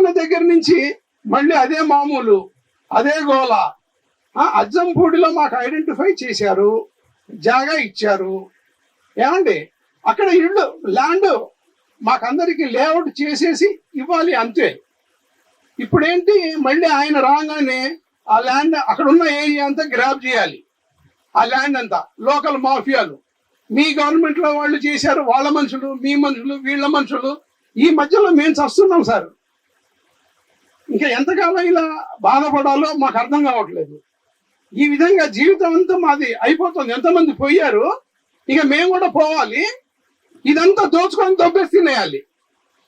తీసుకున్న దగ్గర నుంచి మళ్ళీ అదే మామూలు, అదే గోల. అజ్జంపూడిలో మాకు ఐడెంటిఫై చేశారు, జాగా ఇచ్చారు. ఏమండి అక్కడ ఇళ్ళు ల్యాండ్ మాకందరికి లేఅవుట్ చేసేసి ఇవ్వాలి అంతే. ఇప్పుడేంటి మళ్ళీ ఆయన రాగానే ఆ ల్యాండ్ అక్కడ ఉన్న ఏరియా అంతా గ్రాబ్ చేయాలి. ఆ ల్యాండ్ అంతా లోకల్ మాఫియాలు, మీ గవర్నమెంట్ లో వాళ్ళు చేశారు, వాళ్ళ మనుషులు, మీ మనుషులు, వీళ్ళ మనుషులు. ఈ మధ్యలో మేము చస్తున్నాం సార్. ఇంకా ఎంతకాలం ఇలా బాధపడాలో మాకు అర్థం కావట్లేదు. ఈ విధంగా జీవితం అంతా మాది అయిపోతుంది. ఎంతమంది పోయారు, ఇక మేము కూడా పోవాలి. ఇదంతా దోచుకొని దొబ్బేసి తినేయాలి.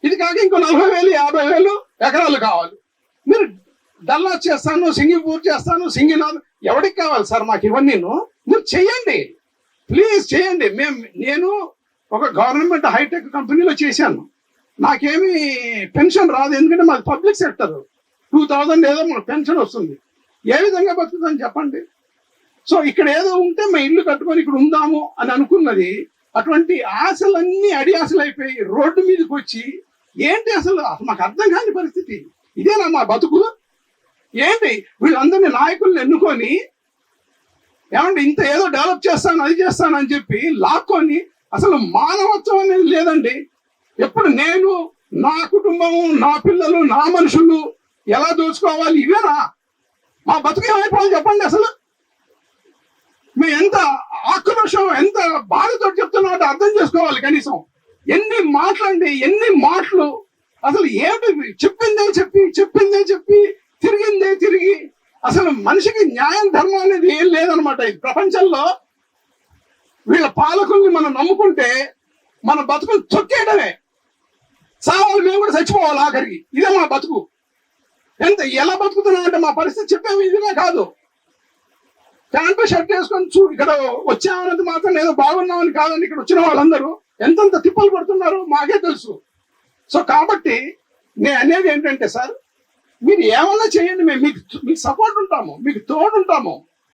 ఇది కాక ఇంకో 40,000 50,000 ఎకరాలు కావాలి. మీరు డల్లా చేస్తాను, సింగపూర్ చేస్తాను, సింగినాథ్, ఎవరికి కావాలి సార్ మాకు ఇవన్నీ? మీరు చెయ్యండి, ప్లీజ్ చేయండి. నేను ఒక గవర్నమెంట్ హైటెక్ కంపెనీలో చేశాను. నాకేమి పెన్షన్ రాదు, ఎందుకంటే మాది పబ్లిక్ సెక్టర్. 2000 ఏదో మనకు పెన్షన్ వస్తుంది. ఏ విధంగా బతుకుతుందని చెప్పండి. సో ఇక్కడ ఏదో ఉంటే మేము ఇల్లు కట్టుకొని ఇక్కడ ఉందాము అని అనుకున్నది, అటువంటి ఆశలన్నీ అడి ఆశలు అయిపోయి రోడ్డు మీదకి వచ్చి ఏంటి అసలు మాకు అర్థం కాని పరిస్థితి. ఇదేనా మా బతుకు? ఏంటి వీళ్ళందరినీ నాయకులను ఎన్నుకొని ఏమంటే ఇంత ఏదో డెవలప్ చేస్తాను, అది చేస్తాను అని చెప్పి లాక్కొని అసలు మానవత్వం అనేది లేదండి. ఎప్పుడు నేను, నా కుటుంబము, నా పిల్లలు, నా మనుషులు ఎలా దోచుకోవాలి, ఇవేనా మా బతుకు? ఏమైపోవాలి చెప్పండి. అసలు మేము ఎంత ఆక్రోషం, ఎంత బాధతో చెప్తున్నా అర్థం చేసుకోవాలి. కనీసం ఎన్ని మాటలండి, ఎన్ని మాటలు. అసలు ఏమిటి చెప్పిందే చెప్పి తిరిగిందే తిరిగి అసలు మనిషికి న్యాయం, ధర్మం అనేది ఏం లేదనమాట. ఈ ప్రపంచంలో వీళ్ళ పాలకుల్ని మనం నమ్ముకుంటే మన బతుకులు తొక్కేయడమే. సావాలి, మేము కూడా చచ్చిపోవాలి ఆఖరికి. ఇదే మా బతుకు. ఎలా బతుకుతున్నామంటే మా పరిస్థితి చెప్పే ఇదిగా కాదు. ప్యాంటు షర్ట్ వేసుకొని ఇక్కడ వచ్చామన్నది మాత్రం ఏదో బాగున్నామని కాదండి. ఇక్కడ వచ్చిన వాళ్ళందరూ ఎంతెంత తిప్పలు పడుతున్నారో మాకే తెలుసు. సో కాబట్టి నేను అనేది ఏంటంటే సార్, మీరు ఏమన్నా చేయండి, మేము మీకు సపోర్ట్ ఉంటాము, మీకు తోడు ఉంటాము.